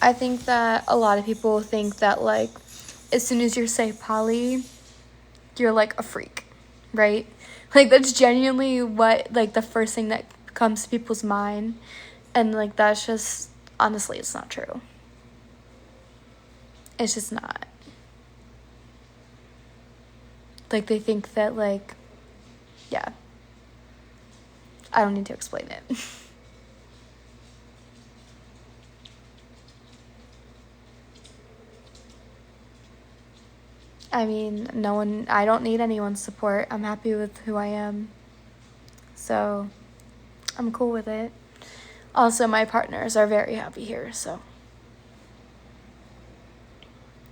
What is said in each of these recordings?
I think that a lot of people think that, like, as soon as you say poly, you're, like, a freak, right? Like, that's genuinely what, like, the first thing that comes to people's mind. And, like, that's just, honestly, it's not true. It's just not. Like, they think that, like, yeah. I don't need to explain it. I mean, I don't need anyone's support. I'm happy with who I am. So, I'm cool with it. Also, my partners are very happy here, so.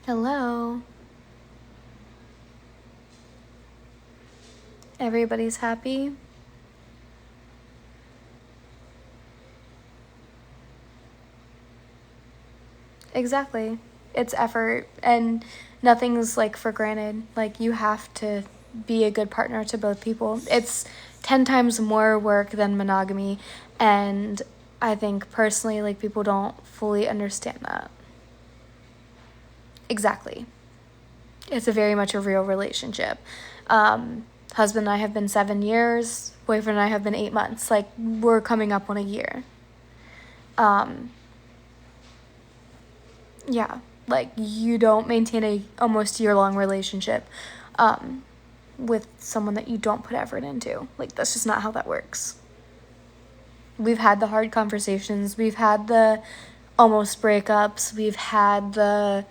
Hello. Everybody's happy? Exactly. It's effort, and nothing's, like, for granted. Like, you have to be a good partner to both people. It's 10 times more work than monogamy, and I think personally, like, people don't fully understand that. Exactly. It's a very much a real relationship. Husband and I have been 7 years. Boyfriend and I have been 8 months. Like, we're coming up on a year. Yeah, like, you don't maintain a almost year-long relationship with someone that you don't put effort into. Like, that's just not how that works. We've had the hard conversations. We've had the almost breakups. We've had the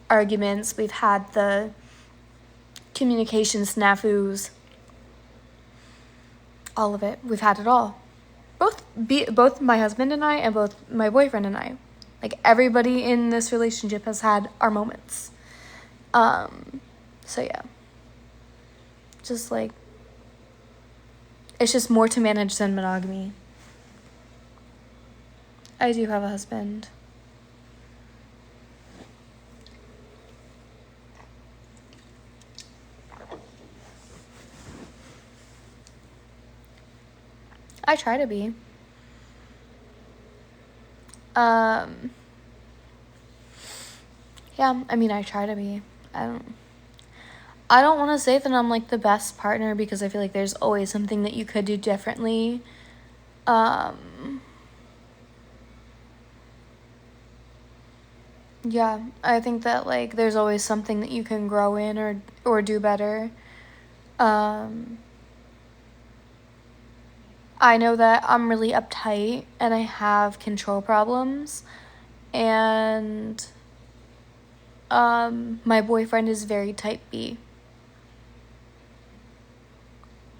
arguments. We've had the communication snafus. All of it. We've had it all. Both my husband and I, and both my boyfriend and I. Like, everybody in this relationship has had our moments. So yeah. Just, like, it's just more to manage than monogamy. I do have a husband. I try to be. Yeah, I mean, I try to be. I don't want to say that I'm, like, the best partner, because I feel like there's always something that you could do differently. Yeah, I think that, like, there's always something that you can grow in or do better. I know that I'm really uptight and I have control problems, and my boyfriend is very type B.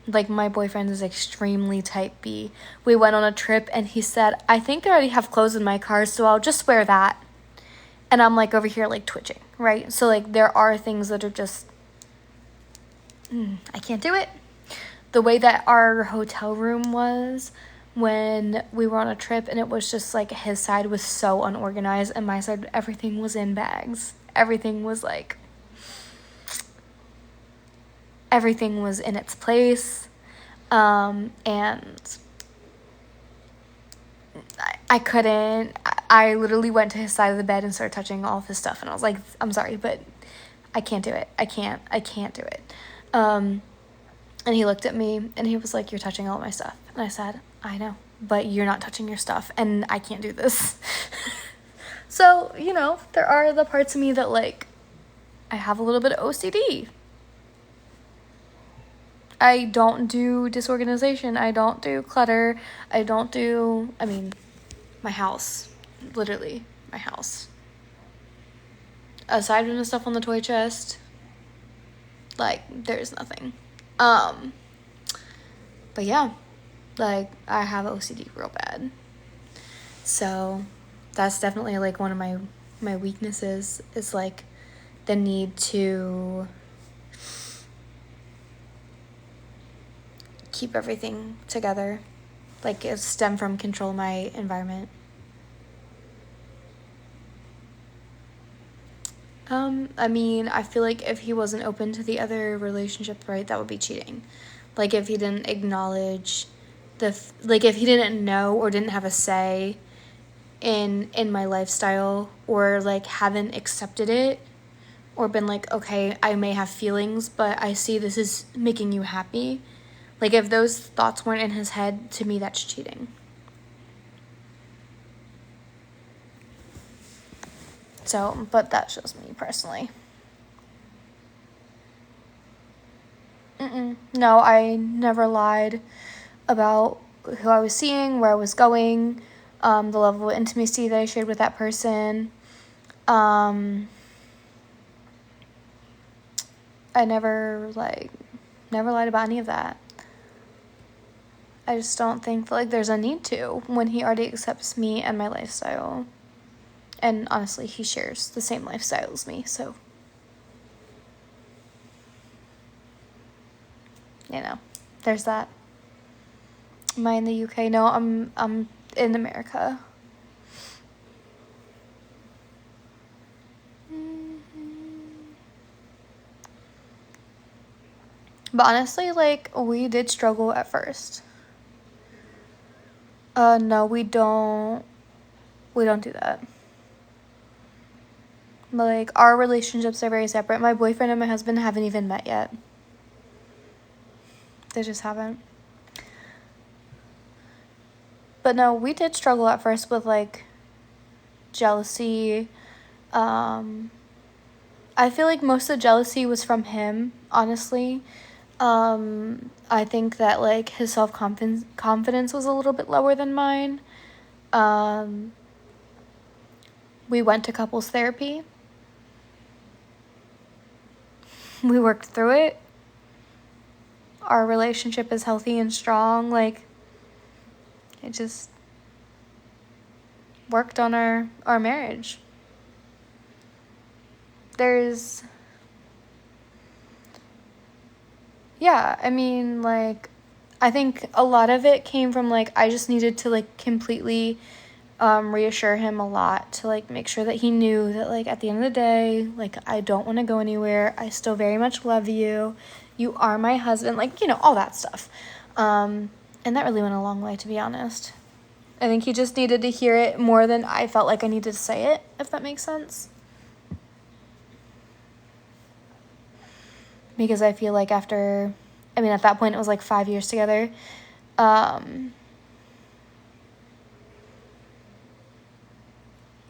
Like, my boyfriend is extremely type B. We went on a trip and he said, I think I already have clothes in my car, so I'll just wear that. And I'm, like, over here, like, twitching, right? So, like, there are things that are just, I can't do it. The way that our hotel room was when we were on a trip, and it was just, like, his side was so unorganized, and my side, everything was in bags. Everything was, like, everything was in its place. And I couldn't. I literally went to his side of the bed and started touching all of his stuff, and I was like, I'm sorry, but I can't do it. I can't do it. And he looked at me and he was like, you're touching all of my stuff. And I said, I know, but you're not touching your stuff, and I can't do this. So, you know, there are the parts of me that, like, I have a little bit of OCD. I don't do disorganization. I don't do clutter. I mean, my house. Literally, my house. Aside from the stuff on the toy chest, like, there's nothing. But yeah, like, I have OCD real bad. So that's definitely, like, one of my weaknesses, is, like, the need to keep everything together. Like, it stem from control my environment. I mean, I feel like if he wasn't open to the other relationship, right, that would be cheating. Like, if he didn't acknowledge like, if he didn't know or didn't have a say in my lifestyle, or like haven't accepted it, or been like, okay, I may have feelings, but I see this is making you happy. Like, if those thoughts weren't in his head, to me, that's cheating. So, but that's just me personally. No, I never lied about who I was seeing, where I was going, the level of intimacy that I shared with that person. I never lied about any of that. I just don't think like there's a need to when he already accepts me and my lifestyle. And honestly, he shares the same lifestyle as me, so there's that. Am I in the UK? No, I'm in America. But honestly, like, we did struggle at first. No, we don't do that. Like, our relationships are very separate. My boyfriend and my husband haven't even met yet. They just haven't. But no, we did struggle at first with, like, jealousy. I feel like most of the jealousy was from him, honestly. I think that, like, his self-confidence was a little bit lower than mine. We went to couples therapy. We worked through it. Our relationship is healthy and strong. Like, it just worked on our marriage. I mean, like, I think a lot of it came from, like, I just needed to, like, completely reassure him a lot to, like, make sure that he knew that, like, at the end of the day, like, I don't want to go anywhere. I still very much love you. You are my husband. Like, all that stuff. And that really went a long way, to be honest. I think he just needed to hear it more than I felt like I needed to say it, if that makes sense. Because I feel like at that point it was like 5 years together.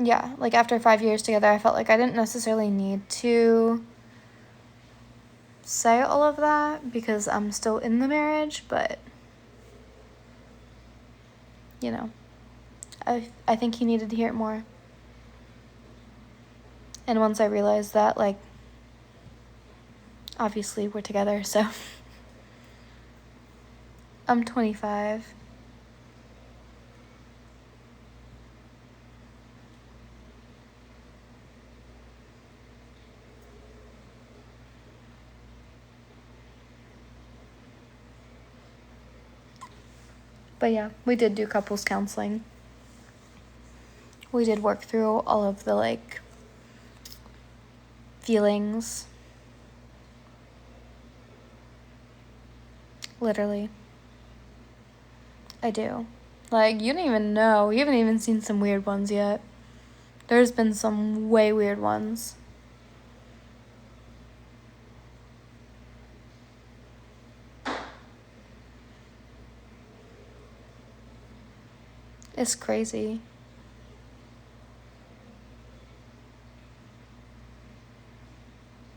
Yeah, like after 5 years together, I felt like I didn't necessarily need to say all of that because I'm still in the marriage, but I think he needed to hear it more. And once I realized that, like, obviously we're together, so I'm 25. But yeah, we did do couples counseling. We did work through all of the, like, feelings. Literally. I do. Like, you don't even know. You haven't even seen some weird ones yet. There's been some way weird ones. It's crazy.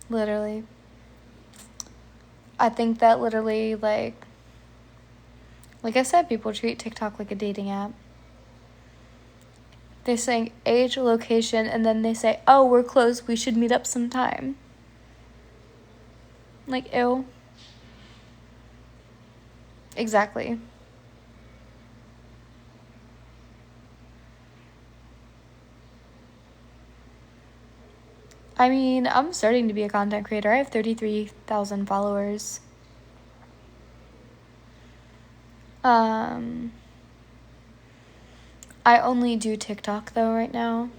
Literally. I think that literally, like I said, people treat TikTok like a dating app. They say age, location, and then they say, oh, we're close, we should meet up sometime. Like, ew. Exactly. I mean, I'm starting to be a content creator. I have 33,000 followers. I only do TikTok, though, right now.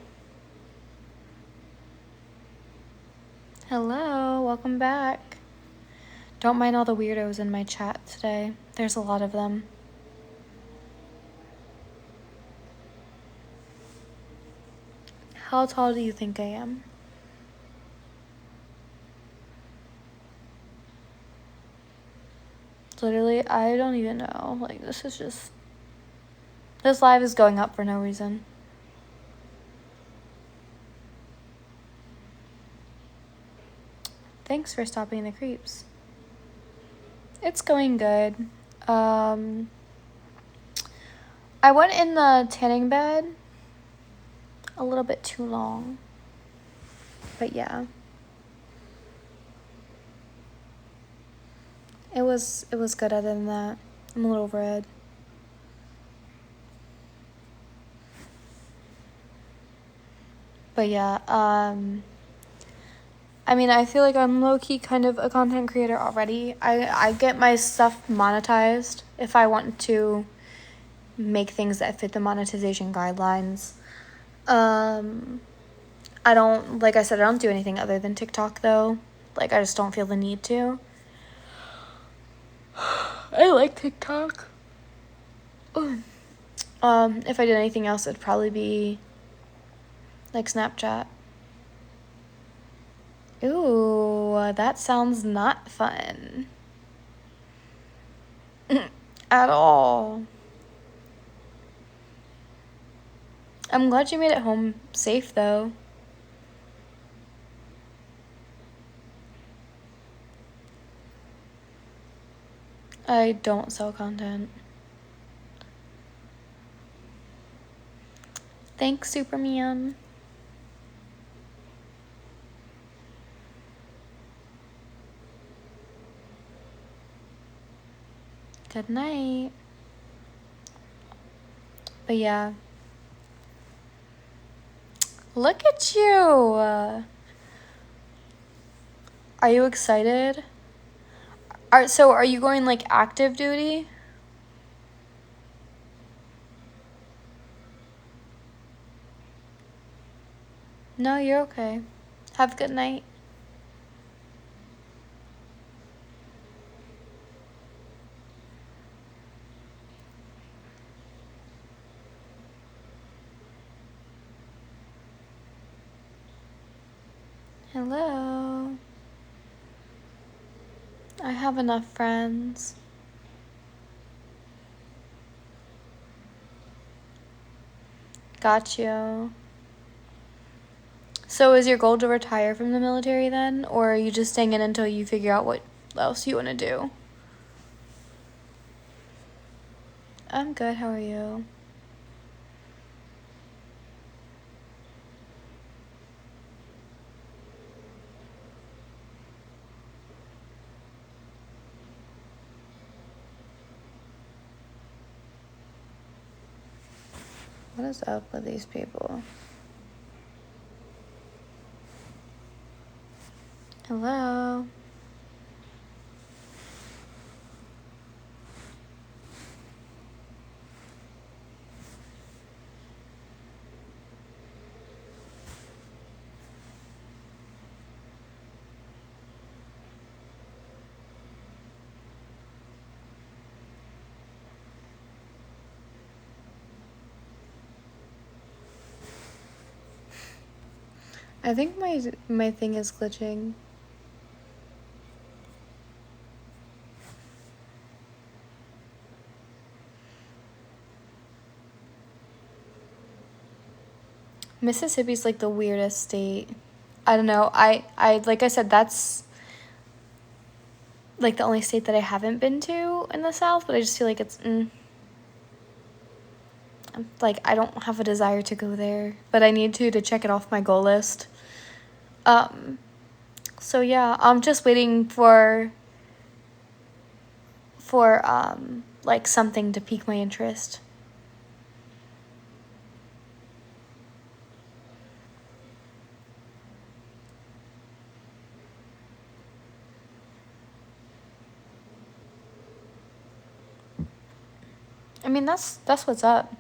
Hello, welcome back. Don't mind all the weirdos in my chat today. There's a lot of them. How tall do you think I am? Literally, I don't even know. Like, this is just... This live is going up for no reason. Thanks for stopping the creeps. It's going good. I went in the tanning bed a little bit too long. But yeah. It was good other than that. I'm a little red. But yeah, I mean, I feel like I'm low-key kind of a content creator already. I get my stuff monetized if I want to make things that fit the monetization guidelines. I don't, like I said, I don't do anything other than TikTok, though. Like, I just don't feel the need to. I like TikTok. If I did anything else, it'd probably be, like, Snapchat. Ooh, that sounds not fun. At all. I'm glad you made it home safe, though. I don't sell content. Thanks, Superman. Good night. But yeah. Look at you. Are you excited? So are you going, like, active duty? No, you're okay. Have a good night. Hello. I have enough friends. Got you. So is your goal to retire from the military then? Or are you just staying in until you figure out what else you want to do? I'm good. How are you? What is up with these people? Hello. I think my thing is glitching. Mississippi's like the weirdest state. I don't know. I like I said, that's like the only state that I haven't been to in the South, but I just feel like it's like I don't have a desire to go there, but I need to check it off my goal list. So yeah, I'm just waiting for like something to pique my interest. I mean, that's what's up.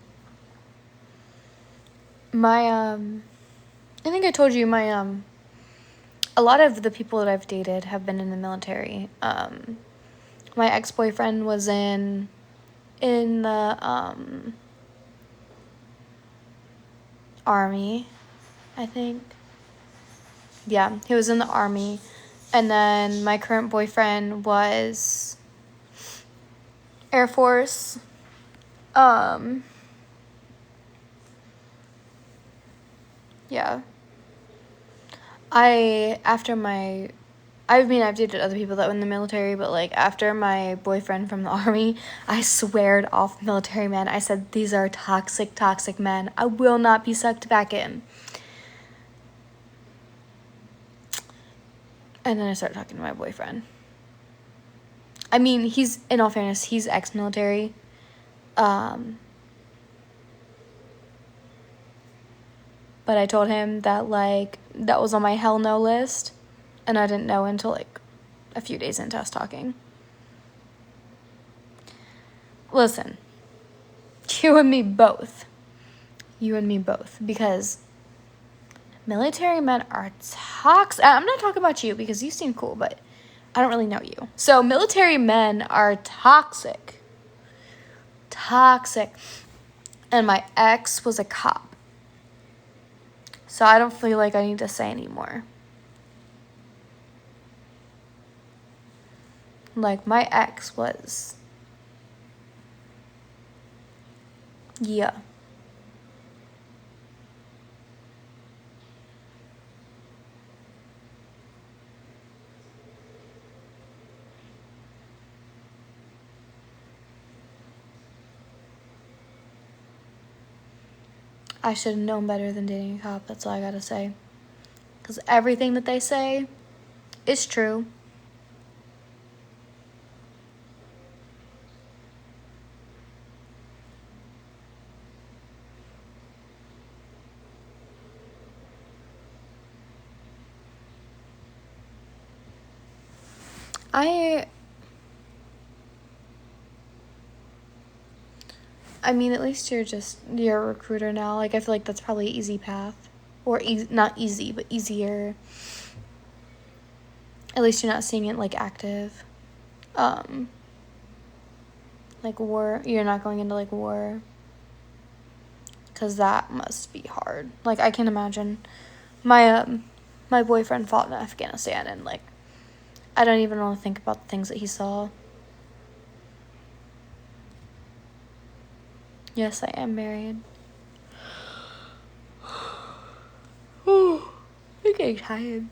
My I think I told you my a lot of the people that I've dated have been in the military. My ex-boyfriend was in the army. I think. Yeah, he was in the Army. And then my current boyfriend was Air Force. Yeah. I've dated other people that were in the military, but like after my boyfriend from the Army, I sweared off military men. I said, these are toxic, toxic men. I will not be sucked back in. And then I started talking to my boyfriend. I mean, in all fairness, he's ex-military. But I told him that, like, that was on my hell no list. And I didn't know until, like, a few days into us talking. Listen, you and me both. Because military men are toxic. I'm not talking about you because you seem cool, but I don't really know you. So military men are toxic. Toxic. And my ex was a cop. So I don't feel like I need to say anymore. Like, my ex was... Yeah. I should have known better than dating a cop. That's all I gotta say. Because everything that they say is true. I mean, at least you're a recruiter now. Like, I feel like that's probably an easy path. Or not easy, but easier. At least you're not seeing it, like, active. Like, war. You're not going into, like, war. Because that must be hard. Like, I can imagine. My boyfriend fought in Afghanistan, and, like, I don't even want to think about the things that he saw. Yes, I am married. Oh, I'm getting tired.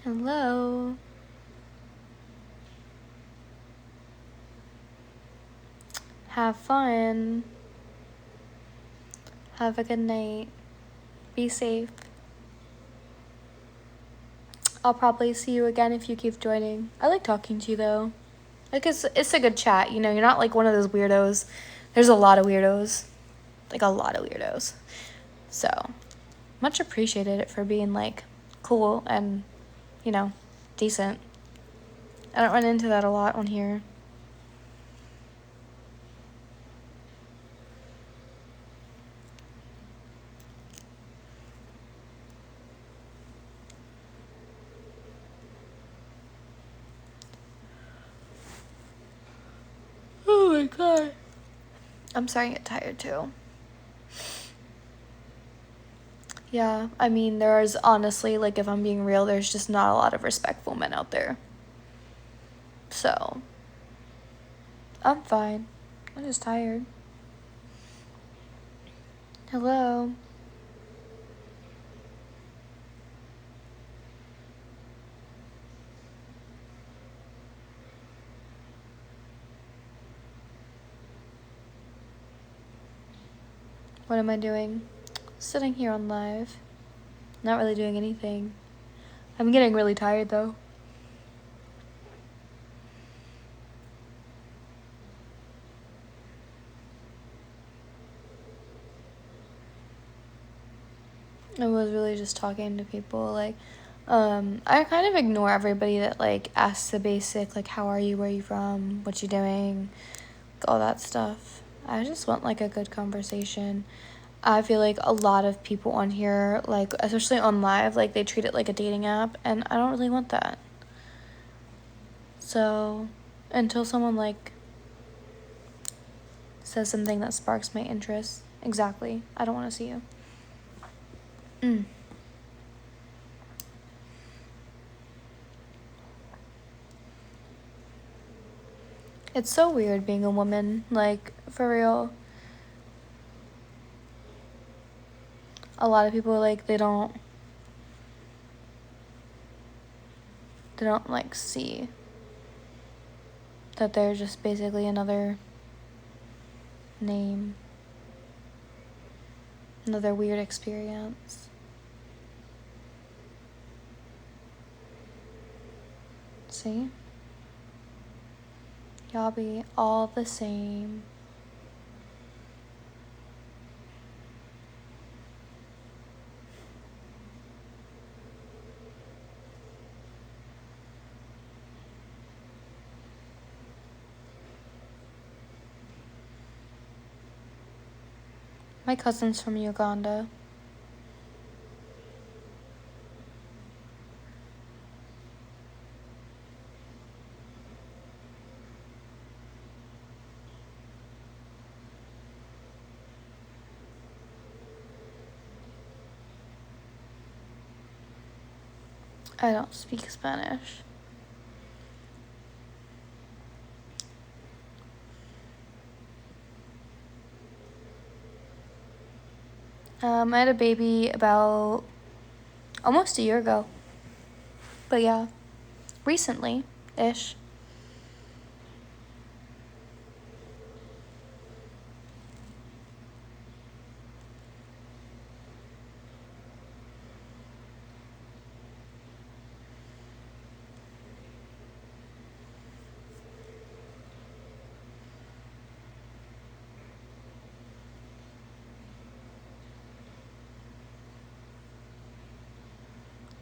Hello. Have fun. Have a good night. Be safe. I'll probably see you again if you keep joining. I like talking to you though. Like, it's a good chat, you know, you're not like one of those weirdos. There's a lot of weirdos. Like, a lot of weirdos. So, much appreciated for being like cool and, you know, decent. I don't run into that a lot on here. Oh my god. I'm starting to get tired too. Yeah, I mean, there's honestly, like, if I'm being real, there's just not a lot of respectful men out there. So, I'm fine. I'm just tired. Hello. What am I doing? Sitting here on live. Not really doing anything. I'm getting really tired though. I was really just talking to people, like, I kind of ignore everybody that, like, asks the basic, like, how are you, where are you from, what you doing, all that stuff. I just want like a good conversation. I feel like a lot of people on here, like especially on live, like they treat it like a dating app, and I don't really want that. So until someone like says something that sparks my interest, exactly, I don't want to see you. It's so weird being a woman, like, for real. A lot of people, like, they don't like see that they're just basically another name, another weird experience. See? Y'all be all the same. My cousin's from Uganda. I don't speak Spanish. I had a baby about almost a year ago. But yeah, recently-ish.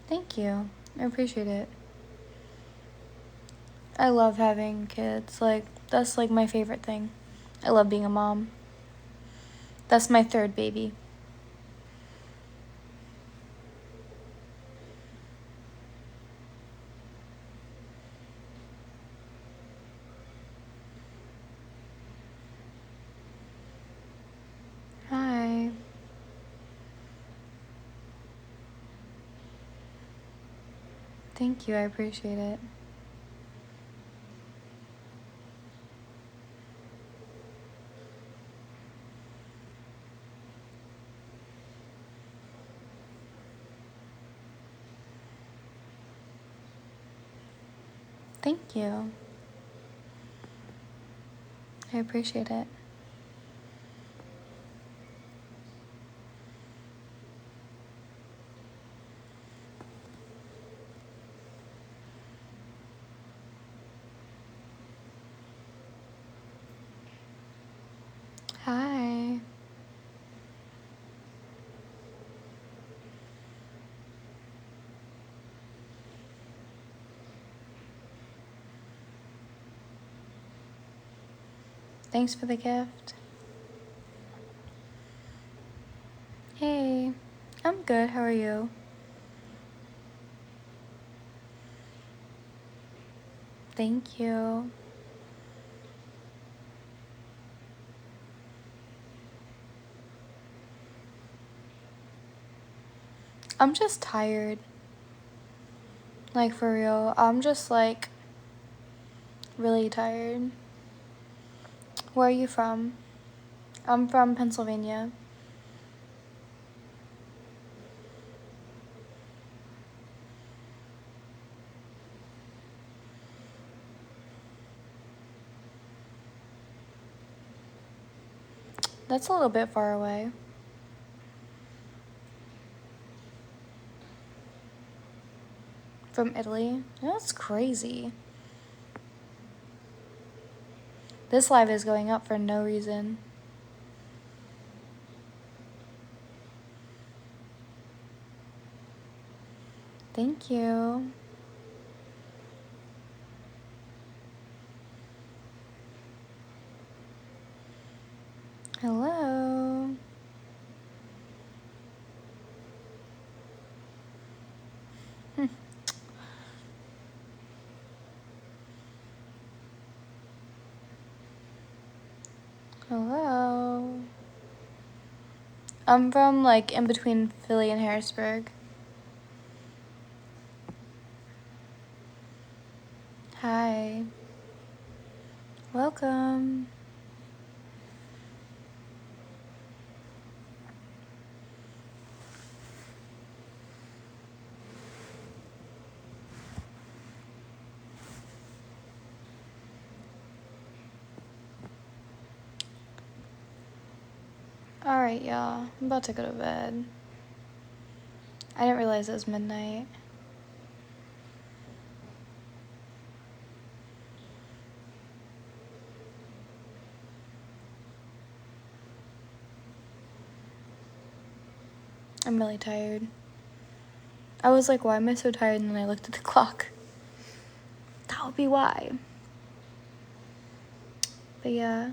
Thank you. I appreciate it. I love having kids. Like, that's like my favorite thing. I love being a mom. That's my third baby. Hi. Thank you. I appreciate it. Thank you. I appreciate it. Hi. Thanks for the gift. Hey. I'm good. How are you? Thank you. I'm just tired. Like, for real. I'm just, like, really tired. Where are you from? I'm from Pennsylvania. That's a little bit far away. From Italy? That's crazy. This live is going up for no reason. Thank you. Hello. Hello. I'm from like in between Philly and Harrisburg. Hi. Welcome. Alright, y'all. I'm about to go to bed. I didn't realize it was midnight. I'm really tired. I was like, why am I so tired? And then I looked at the clock. That would be why. But yeah.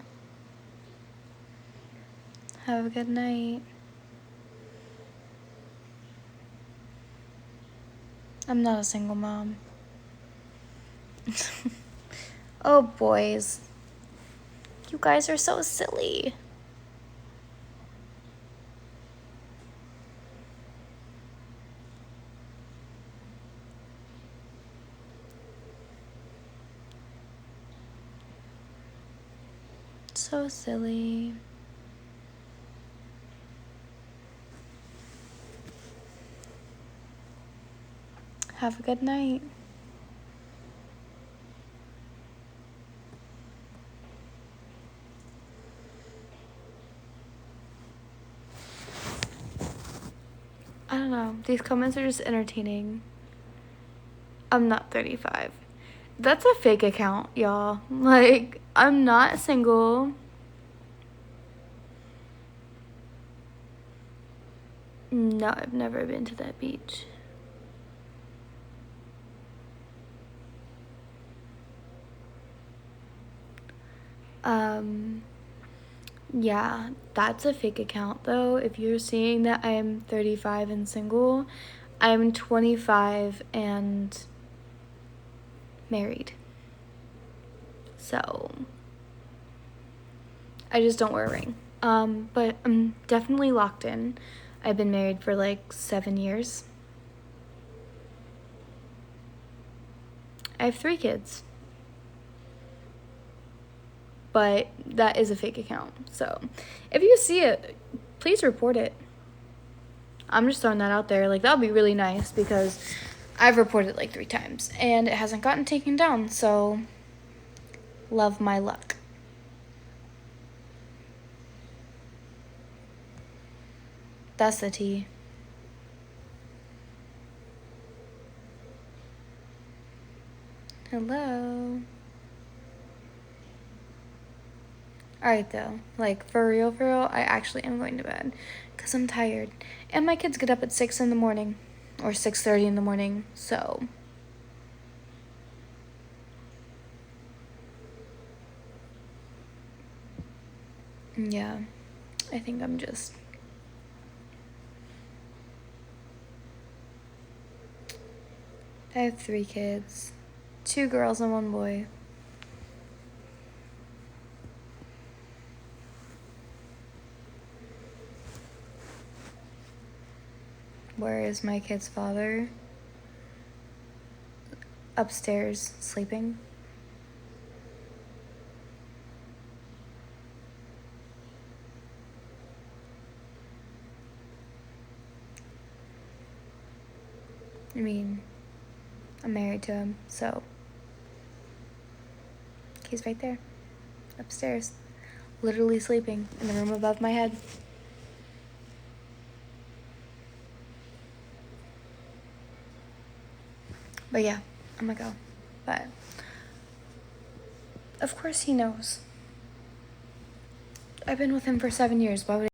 Have a good night. I'm not a single mom. Oh, boys. You guys are so silly. So silly. Have a good night. I don't know. These comments are just entertaining. I'm not 35. That's a fake account, y'all. Like, I'm not single. No, I've never been to that beach. Yeah, that's a fake account though. If you're seeing that I'm 35 and single, I'm 25 and married. So, I just don't wear a ring. But I'm definitely locked in. I've been married for like 7 years. I have 3 kids. But that is a fake account. So, if you see it, please report it. I'm just throwing that out there. Like, that would be really nice because I've reported it like 3 times and it hasn't gotten taken down. So, love my luck. That's the tea. Hello. Alright though, like for real, I actually am going to bed because I'm tired. And my kids get up at 6 in the morning or 6:30 in the morning, so yeah, I think I'm just I have 3 kids, 2 girls and 1 boy. Where is my kid's father? Upstairs, sleeping. I mean, I'm married to him, so he's right there, upstairs, literally sleeping in the room above my head. But yeah, I'm gonna go. But of course he knows. I've been with him for 7 years. Why would